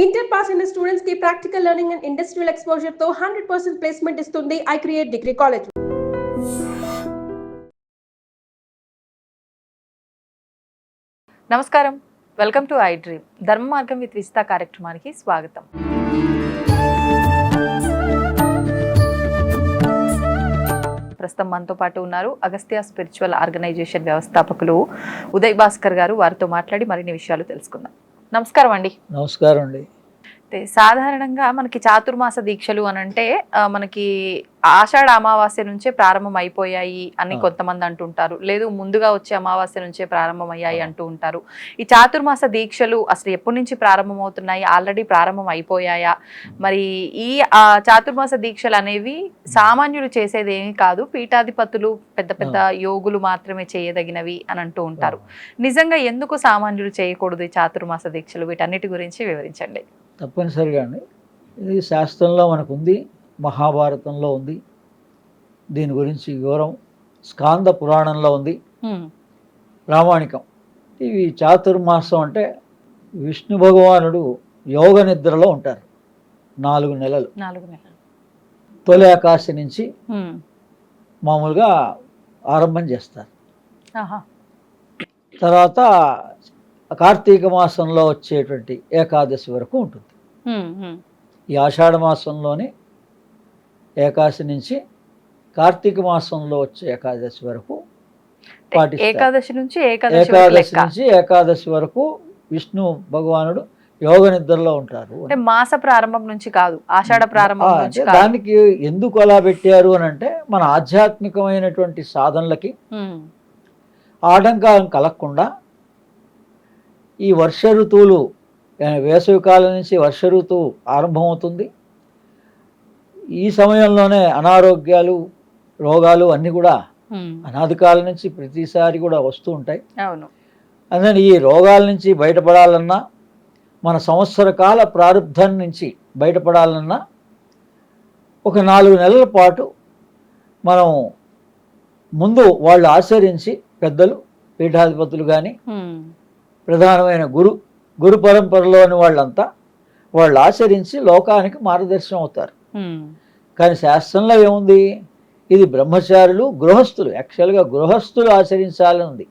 Inter pass అయిన students కి practical learning and industrial exposure తో 100% ప్లేస్మెంట్ ఇస్తుంది ఐ క్రియేట్ డిగ్రీ కాలేజ్. నమస్కారం, వెల్కమ్ టు ఐ డ్రీమ్. ధర్మ మార్గం విత్ విస్తా కార్యక్రమానికి స్వాగతం. ప్రస్తుతం మనతో పాటు ఉన్నారు అగస్త్య స్పిరిచువల్ ఆర్గనైజేషన్ వ్యవస్థాపకులు ఉదయ్ భాస్కర్ గారు. వారితో మాట్లాడి మరిన్ని విషయాలు తెలుసుకుందాం. నమస్కారం అండి. నమస్కారం అండి. సాధారణంగా మనకి చాతుర్మాస దీక్షలు అని అంటే మనకి ఆషాఢ అమావాస్య నుంచే ప్రారంభం అయిపోయాయి అని కొంతమంది అంటుంటారు, లేదు ముందుగా వచ్చే అమావాస్య నుంచే ప్రారంభం అయ్యాయి అంటూ ఉంటారు. ఈ చాతుర్మాస దీక్షలు అసలు ఎప్పటి నుంచి ప్రారంభం అవుతున్నాయి, ఆల్రెడీ ప్రారంభం అయిపోయాయా? మరి ఈ చాతుర్మాస దీక్షలు అనేవి సామాన్యులు చేసేది ఏమీ కాదు, పీఠాధిపతులు పెద్ద పెద్ద యోగులు మాత్రమే చేయదగినవి అని అంటూ ఉంటారు. నిజంగా ఎందుకు సామాన్యులు చేయకూడదు ఈ చాతుర్మాస దీక్షలు? వీటన్నిటి గురించి వివరించండి. తప్పనిసరిగా అండి, ఇది శాస్త్రంలో మనకు ఉంది, మహాభారతంలో ఉంది, దీని గురించి వివరం స్కాంద పురాణంలో ఉంది, ప్రామాణికం. ఇవి చాతుర్మాసం అంటే విష్ణు భగవానుడు యోగ నిద్రలో ఉంటారు 4 నెలలు. తొలి ఆకాశం నుంచి మామూలుగా ఆరంభం చేస్తారు. తర్వాత కార్తీక మాసంలో వచ్చేటువంటి ఏకాదశి వరకు ఉంటుంది. ఈ ఆషాఢ మాసంలోని ఏకాదశి నుంచి కార్తీక మాసంలో వచ్చే ఏకాదశి వరకు పాటిస్తారు. ఏకాదశి నుంచి ఏకాదశి వరకు విష్ణు భగవానుడు యోగ నిద్రలో ఉంటారు. మాస ప్రారంభం నుంచి కాదు, ఆషాఢ ప్రారంభం నుంచి. దానికి ఎందుకు అలా పెట్టారు అని అంటే మన ఆధ్యాత్మికమైనటువంటి సాధనలకి ఆటంకాలను కలగకుండా ఈ వర్ష ఋతువులు, వేసవికాలం నుంచి వర్ష ఋతువు ఆరంభమవుతుంది. ఈ సమయంలోనే అనారోగ్యాలు, రోగాలు అన్నీ కూడా అనాది కాలం నుంచి ప్రతిసారి కూడా వస్తూ ఉంటాయి. అందుకని ఈ రోగాల నుంచి బయటపడాలన్నా, మన సంవత్సర కాల ప్రారంధం నుంచి బయటపడాలన్నా ఒక 4 నెలల పాటు మనం ముందు వాళ్ళు ఆచరించి, పెద్దలు పీఠాధిపతులు కానీ ప్రధానమైన గురు పరంపరలోని వాళ్ళంతా వాళ్ళు ఆచరించి లోకానికి మార్గదర్శనం అవుతారు. కానీ శాస్త్రంలో ఏముంది, ఇది బ్రహ్మచారులు, గృహస్థులు, యాక్చువల్గా గృహస్థులు ఆచరించాలని ఉంది.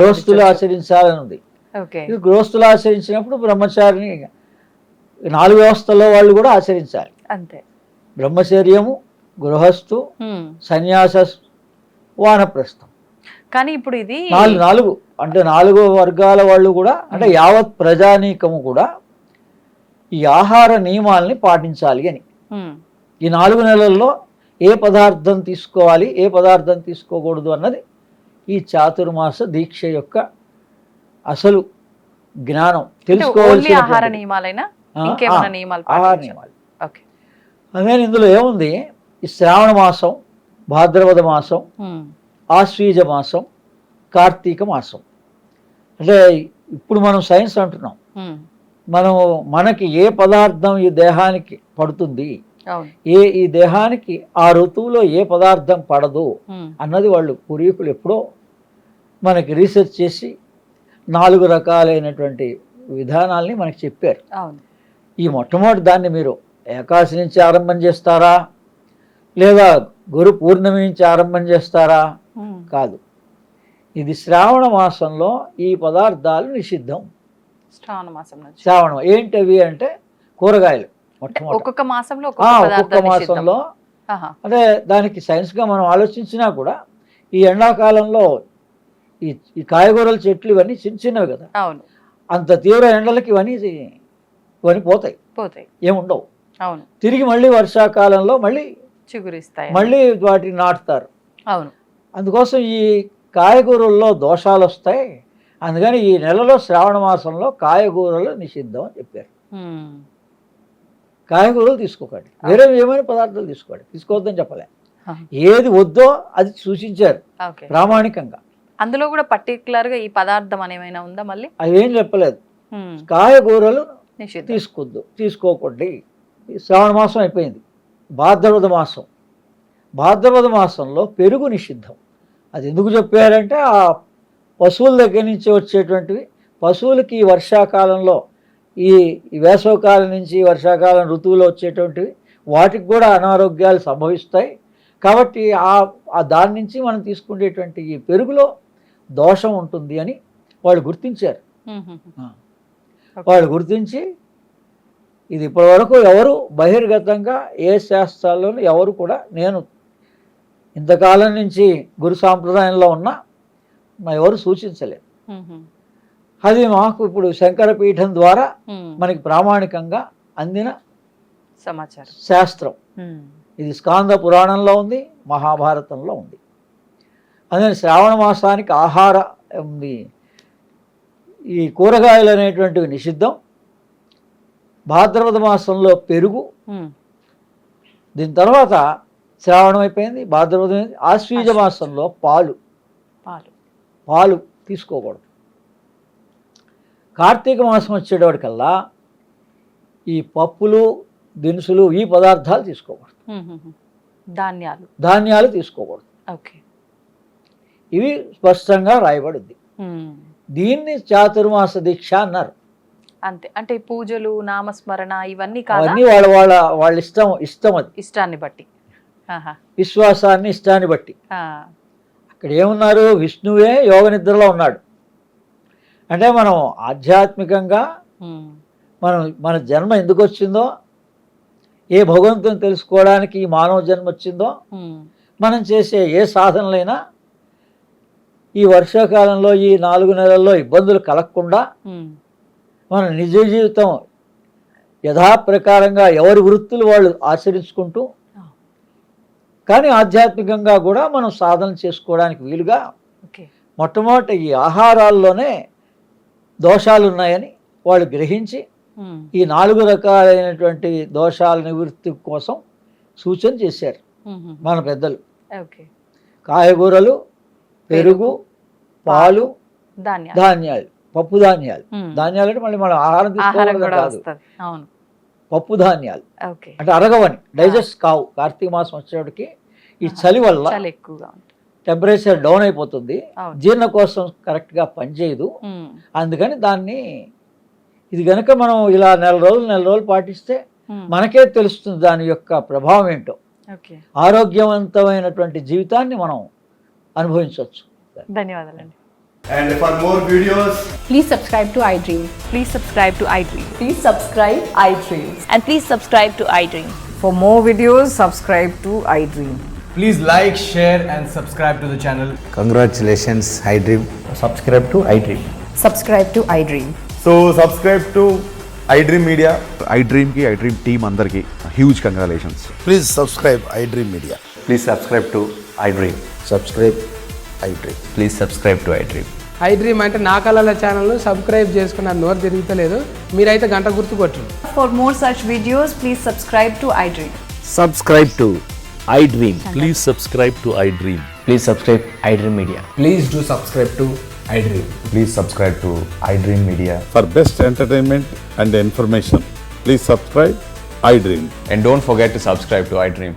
గృహస్థులు ఆచరించాలని ఉంది. ఇది గృహస్థులు ఆచరించినప్పుడు బ్రహ్మచారిని 4 వ్యవస్థల్లో వాళ్ళు కూడా ఆచరించాలి. అంతే. బ్రహ్మచర్యము, గృహస్థు, సన్యాస, వానప్రస్థం. కానీ ఇప్పుడు ఇది 4 అంటే 4 వర్గాల వాళ్ళు కూడా, అంటే యావత్ ప్రజానీకము కూడా ఈ ఆహార నియమాల్ని పాటించాలి అని. ఈ 4 నెలల్లో ఏ పదార్థం తీసుకోవాలి, ఏ పదార్థం తీసుకోకూడదు అన్నది ఈ చాతుర్మాస దీక్ష యొక్క అసలు జ్ఞానం. తెలుసుకోవాల్సిన ఆహార నియమాలు. అదే ఇందులో ఏముంది, ఈ శ్రావణ మాసం, భాద్రపద మాసం, ఆశ్వీజ మాసం, కార్తీక మాసం. అంటే ఇప్పుడు మనం సైన్స్ అంటున్నాం, మనకి ఏ పదార్థం ఈ దేహానికి పడుతుంది, ఈ దేహానికి ఆ ఋతువులో ఏ పదార్థం పడదు అన్నది వాళ్ళు పూర్వీకులు ఎప్పుడో మనకి రీసెర్చ్ చేసి 4 రకాలైనటువంటి విధానాల్ని మనకి చెప్పారు. ఈ మొట్టమొదటి దాన్ని మీరు ఏకాదశి నుంచి ఆరంభం చేస్తారా, లేదా గురు పూర్ణమి నుంచి ఆరంభం చేస్తారా? కాదు, ఇది శ్రావణ మాసంలో ఈ పదార్థాలు నిషిద్ధం. శ్రావణం ఏంటవి అంటే కూరగాయలు. ఒక్కొక్క మాసంలో అంటే దానికి సైన్స్గా మనం ఆలోచించినా కూడా ఈ ఎండాకాలంలో ఈ కాయగూరల చెట్లు ఇవన్నీ చిన్నవి కదా, అంత తీవ్ర ఎండలకి ఇవన్నీ పోతాయి, ఏముండవు. తిరిగి మళ్ళీ వర్షాకాలంలో మళ్ళీ చిగురిస్తాయి, మళ్ళీ వాటిని నాటుతారు. అందుకోసం ఈ కాయగూరల్లో దోషాలు వస్తాయి. అందుకని ఈ నెలలో శ్రావణ మాసంలో కాయగూరలు నిషిద్ధం అని చెప్పారు. కాయగూరలు తీసుకోకండి, వేరే ఏమైనా పదార్థాలు తీసుకోవద్దని చెప్పలే. ఏది వద్దో అది సూచించారు ప్రామాణికంగా. అందులో కూడా పర్టికులర్గా ఈ పదార్థం అనేమైనా ఉందా? మళ్ళీ అవేం చెప్పలేదు. కాయగూరలు తీసుకోకండి. శ్రావణ మాసం అయిపోయింది. భాద్రపద మాసంలో పెరుగు నిషిద్ధం. అది ఎందుకు చెప్పారంటే ఆ పశువుల దగ్గర నుంచి వచ్చేటువంటివి పశువులకి ఈ వర్షాకాలంలో ఈ వేసవకాలం నుంచి వర్షాకాలం ఋతువులో వచ్చేటువంటివి వాటికి కూడా అనారోగ్యాలు సంభవిస్తాయి. కాబట్టి ఆ దాని నుంచి మనం తీసుకునేటువంటి ఈ పెరుగులో దోషం ఉంటుంది అని వాళ్ళు గుర్తించారు. వాళ్ళు గుర్తించి ఇది ఇప్పటివరకు ఎవరు బహిర్గతంగా ఏ శాస్త్రాల్లోనూ ఎవరు కూడా, నేను ఇంతకాలం నుంచి గురు సాంప్రదాయంలో ఉన్నా ఎవరు సూచించలేదు. అది మాకు ఇప్పుడు శంకరపీఠం ద్వారా మనకి ప్రామాణికంగా అందిన సమాచారం శాస్త్రం. ఇది స్కాంద పురాణంలో ఉంది, మహాభారతంలో ఉంది. అదే శ్రావణ మాసానికి ఆహార ఈ కూరగాయలు అనేటువంటివి నిషిద్ధం. భాద్రపద మాసంలో పెరుగు, దీని తర్వాత శ్రావణం అయిపోయింది, భాద్రపదం అయింది. ఆశ్వీజ మాసంలో పాలు తీసుకోకూడదు. కార్తీక మాసం వచ్చేటప్పటికల్లా ఈ పప్పులు దినుసులు ఈ పదార్థాలు తీసుకోకూడదు. ధాన్యాలు తీసుకోకూడదు. ఇవి స్పష్టంగా రాయబడింది. దీన్ని చాతుర్మాస దీక్ష అన్నారు. అంతే. అంటే పూజలు నామస్మరణ ఇవన్నీ అవన్నీ వాళ్ళ ఇష్టం అది, ఇష్టాన్ని బట్టి, విశ్వాసాన్ని ఇష్టాన్ని బట్టి. అక్కడ ఏమున్నారు, విష్ణువే యోగ నిద్రలో ఉన్నాడు. అంటే మనం ఆధ్యాత్మికంగా మన జన్మ ఎందుకు వచ్చిందో, ఏ భగవంతుని తెలుసుకోవడానికి ఈ మానవ జన్మ వచ్చిందో, మనం చేసే ఏ సాధనలైనా ఈ వర్షాకాలంలో ఈ 4 నెలల్లో ఇబ్బందులు కలగకుండా మన నిజ జీవితం యథాప్రకారంగా ఎవరి వృత్తులు వాళ్ళు ఆచరించుకుంటూ, కానీ ఆధ్యాత్మికంగా కూడా మనం సాధన చేసుకోవడానికి వీలుగా మొట్టమొదటి ఈ ఆహారాల్లోనే దోషాలు ఉన్నాయని వాళ్ళు గ్రహించి ఈ 4 రకాలైనటువంటి దోషాల నివృత్తి కోసం సూచన చేశారు మన పెద్దలు. కాయగూరలు, పెరుగు, పాలు, ధాన్యాలు, పప్పు ధాన్యాలు. ధాన్యాలు అంటే మళ్ళీ మనం ఆహారం తీసుకోవడం కాదు, పప్పు ధాన్యాలు. అంటే అరగవని, డైజెస్ట్ కావు. కార్తీక మాసం వచ్చేటికి ఈ చలి వల్ల టెంపరేచర్ డౌన్ అయిపోతుంది, జీర్ణ కోసం కరెక్ట్గా పనిచేయదు. అందుకని దాన్ని ఇది కనుక మనం ఇలా నెల రోజులు పాటిస్తే మనకే తెలుస్తుంది దాని యొక్క ప్రభావం ఏంటో. ఆరోగ్యవంతమైనటువంటి జీవితాన్ని మనం అనుభవించవచ్చు. ధన్యవాదాలండి. And for more videos, Please subscribe to iDream. Please subscribe to iDream. Please subscribe iDream. And please subscribe to iDream. For more videos, subscribe to iDream. please like, share and subscribe to the channel. Congratulations, iDream. Subscribe to iDream. Subscribe to iDream. So subscribe to iDream Media. iDream team andarki huge congratulations. Please subscribe iDream Media. Please subscribe to iDream. Subscribe iDream. Please subscribe to iDream. iDream అంటే నా కళల ఛానల్ను subscribe చేసుకున్న నోరు తిరుగుతలేదు, మీరైతే గంట గుర్తు కొట్టండి. For more such videos, please subscribe to iDream. Subscribe to iDream. Please subscribe to iDream. Please subscribe iDream Media. Please do subscribe to iDream. Please subscribe to iDream Media. For best entertainment and information, please subscribe iDream. And don't forget to subscribe to iDream.